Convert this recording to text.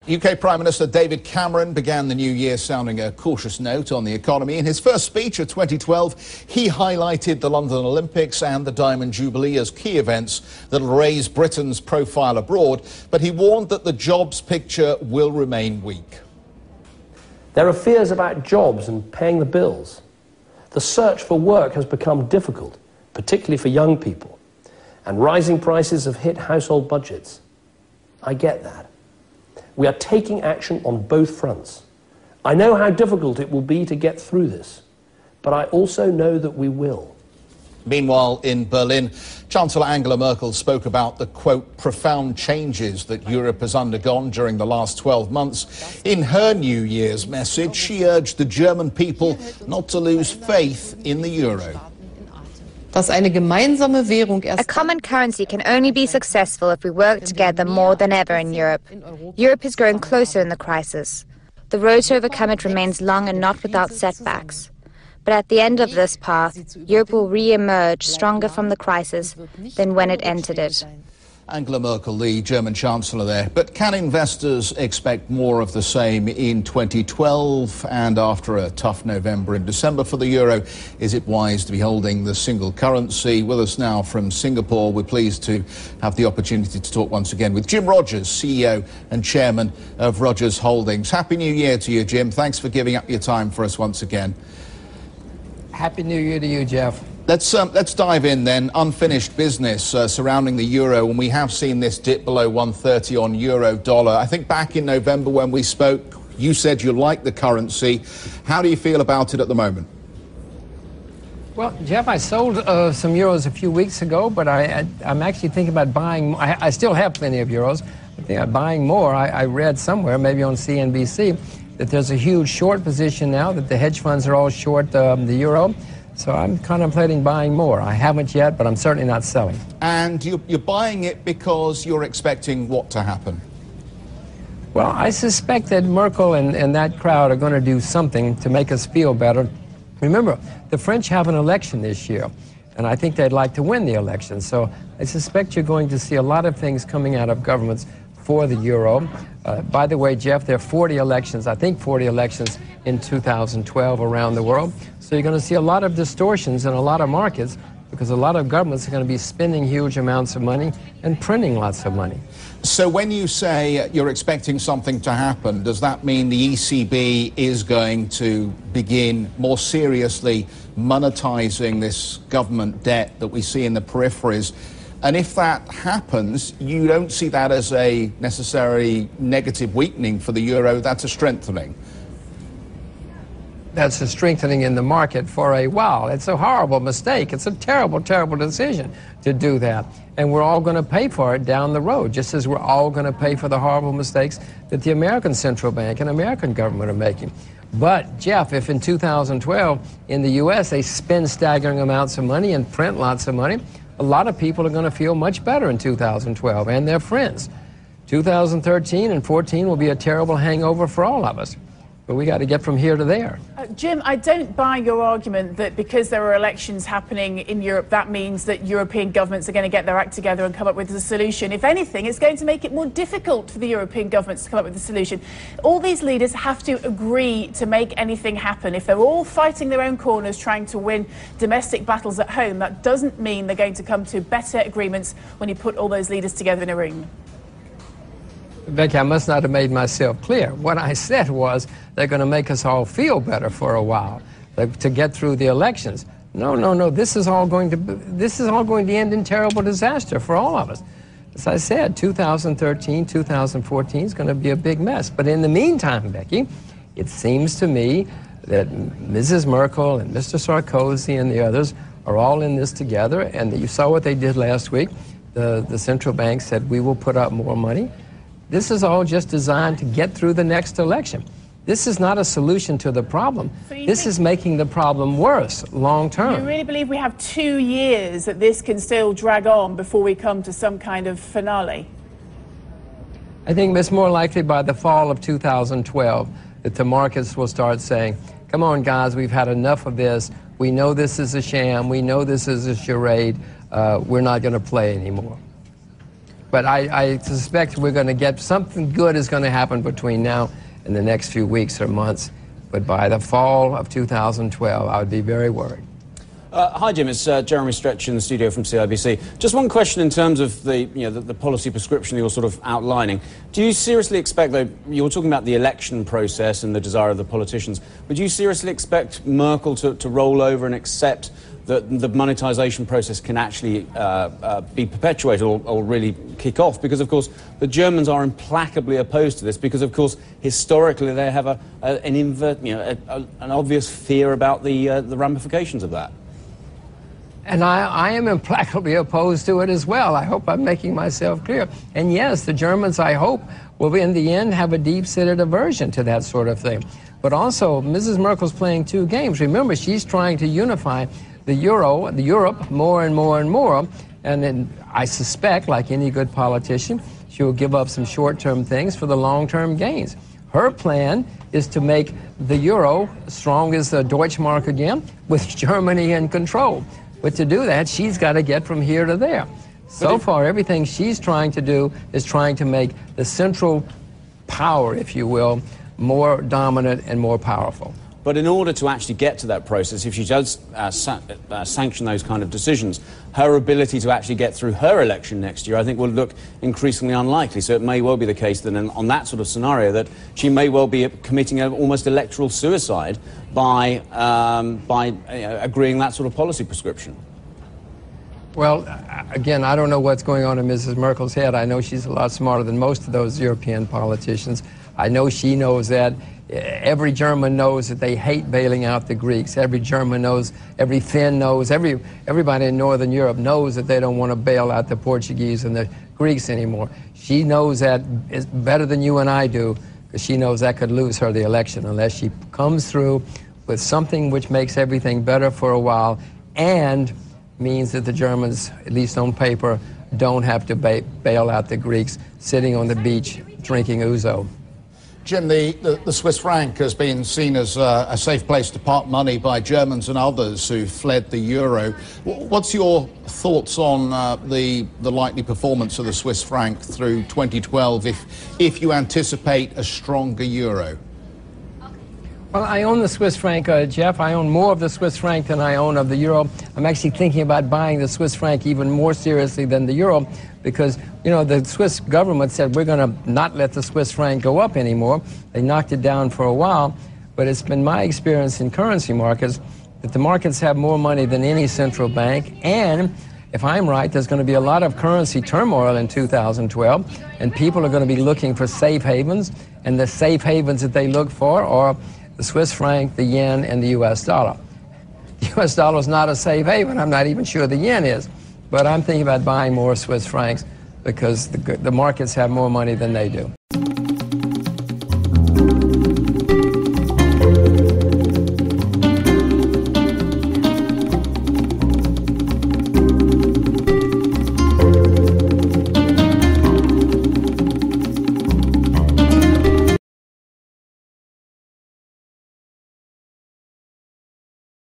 UK Prime Minister David Cameron began the new year sounding a cautious note on the economy. In his first speech of 2012, he highlighted the London Olympics and the Diamond Jubilee as key events that will raise Britain's profile abroad, but he warned that the jobs picture will remain weak. There are fears about jobs and paying the bills. The search for work has become difficult, particularly for young people, and rising prices have hit household budgets. I get that. We are taking action on both fronts. I know how difficult it will be to get through this, but I also know that we will. Meanwhile, in Berlin, Chancellor Angela Merkel spoke about the, quote, profound changes that Europe has undergone during the last 12 months. In her New Year's message, she urged the German people not to lose faith in the euro. A common currency can only be successful if we work together more than ever in Europe. Europe is growing closer in the crisis. The road to overcome it remains long and not without setbacks. But at the end of this path, Europe will re-emerge stronger from the crisis than when it entered it. Angela Merkel, the German Chancellor there. But can investors expect more of the same in 2012 and after a tough November and December for the euro? Is it wise to be holding the single currency? With us now from Singapore, we're pleased to have the opportunity to talk once again with Jim Rogers, CEO and Chairman of Rogers Holdings. Happy New Year to you, Jim. Thanks for giving up your time for us once again. Happy New Year to you, Jeff. Let's dive in then. Unfinished business surrounding the euro, and we have seen this dip below 130 on euro dollar. I think back in November when we spoke, you said you like the currency. How do you feel about it at the moment? Well, Jeff, I sold some euros a few weeks ago, but I'm actually thinking about buying. I still have plenty of euros. I think I'm buying more. I read somewhere, maybe on CNBC, that there's a huge short position now, that the hedge funds are all short the euro. So I'm contemplating buying more. I haven't yet, but I'm certainly not selling. And you're buying it because you're expecting what to happen? Well, I suspect that Merkel and that crowd are going to do something to make us feel better. Remember, the French have an election this year, and I think they'd like to win the election. So I suspect you're going to see a lot of things coming out of governments for the euro. By the way, Jeff, there are 40 elections, I think 40 elections in 2012 around the world. So you're going to see a lot of distortions in a lot of markets because a lot of governments are going to be spending huge amounts of money and printing lots of money. So when you say you're expecting something to happen, does that mean the ECB is going to begin more seriously monetizing this government debt that we see in the peripheries? And if that happens, you don't see that as a necessary negative weakening for the euro, that's a strengthening. That's a strengthening in the market for a while. It's a horrible mistake. It's a terrible, terrible decision to do that. And we're all going to pay for it down the road, just as we're all going to pay for the horrible mistakes that the American Central Bank and American government are making. But, Jeff, if in 2012 in the U.S. they spend staggering amounts of money and print lots of money, a lot of people are going to feel much better in 2012, and their friends. 2013 and 14 will be a terrible hangover for all of us. But we got to get from here to there. Jim, I don't buy your argument that because there are elections happening in Europe, that means that European governments are going to get their act together and come up with a solution. If anything, it's going to make it more difficult for the European governments to come up with a solution. All these leaders have to agree to make anything happen. If they're all fighting their own corners, trying to win domestic battles at home, that doesn't mean they're going to come to better agreements when you put all those leaders together in a room. Becky, I must not have made myself clear. What I said was they're going to make us all feel better for a while to get through the elections. No. This is all going to end in terrible disaster for all of us. As I said, 2013, 2014 is going to be a big mess. But in the meantime, Becky, it seems to me that Mrs. Merkel and Mr. Sarkozy and the others are all in this together. And you saw what they did last week. The central bank said, we will put up more money. This is all just designed to get through the next election. This is not a solution to the problem. This is making the problem worse long term. You really believe we have 2 years that this can still drag on before we come to some kind of finale? I think it's more likely by the fall of 2012 that the markets will start saying, come on, guys, we've had enough of this. We know this is a sham. We know this is a charade. We're not going to play anymore. But I suspect we're going to get something good is going to happen between now and the next few weeks or months. But by the fall of 2012, I would be very worried. Hi, Jim. It's Jeremy Stretch in the studio from CNBC. Just one question in terms of the policy prescription you're sort of outlining. Do you seriously expect, though, you're talking about the election process and the desire of the politicians, but do you seriously expect Merkel to roll over and accept that the monetisation process can actually be perpetuated or really kick off? Because, of course, the Germans are implacably opposed to this because, of course, historically they have an obvious fear about the ramifications of that. And I am implacably opposed to it as well. I hope I'm making myself clear. And yes, the Germans, I hope, will in the end have a deep-seated aversion to that sort of thing. But also, Mrs. Merkel's playing two games. Remember, she's trying to unify the Europe more and more and more. And then I suspect, like any good politician, she will give up some short-term things for the long-term gains. Her plan is to make the euro strong as the Deutschmark again, with Germany in control. But to do that, she's got to get from here to there. So far, everything she's trying to do is trying to make the central power, if you will, more dominant and more powerful. But in order to actually get to that process, if she does sanction those kind of decisions, her ability to actually get through her election next year, I think, will look increasingly unlikely. So it may well be the case that on that sort of scenario that she may well be committing almost electoral suicide by agreeing that sort of policy prescription. Well, again, I don't know what's going on in Mrs. Merkel's head. I know she's a lot smarter than most of those European politicians. I know she knows that. Every German knows that they hate bailing out the Greeks. Every German knows, every Finn knows, everybody in Northern Europe knows that they don't want to bail out the Portuguese and the Greeks anymore. She knows that it's better than you and I do, because she knows that could lose her the election unless she comes through with something which makes everything better for a while and means that the Germans, at least on paper, don't have to bail out the Greeks sitting on the beach drinking ouzo. Jim, the Swiss franc has been seen as a safe place to park money by Germans and others who fled the euro. What's your thoughts on the likely performance of the Swiss franc through 2012 if you anticipate a stronger euro? Well, I own the Swiss franc, Jeff. I own more of the Swiss franc than I own of the euro. I'm actually thinking about buying the Swiss franc even more seriously than the euro because, you know, the Swiss government said we're going to not let the Swiss franc go up anymore. They knocked it down for a while, but it's been my experience in currency markets that the markets have more money than any central bank, and if I'm right, there's going to be a lot of currency turmoil in 2012, and people are going to be looking for safe havens, and the safe havens that they look for are the Swiss franc, the yen, and the U.S. dollar. The U.S. dollar is not a safe haven. I'm not even sure the yen is. But I'm thinking about buying more Swiss francs because the markets have more money than they do.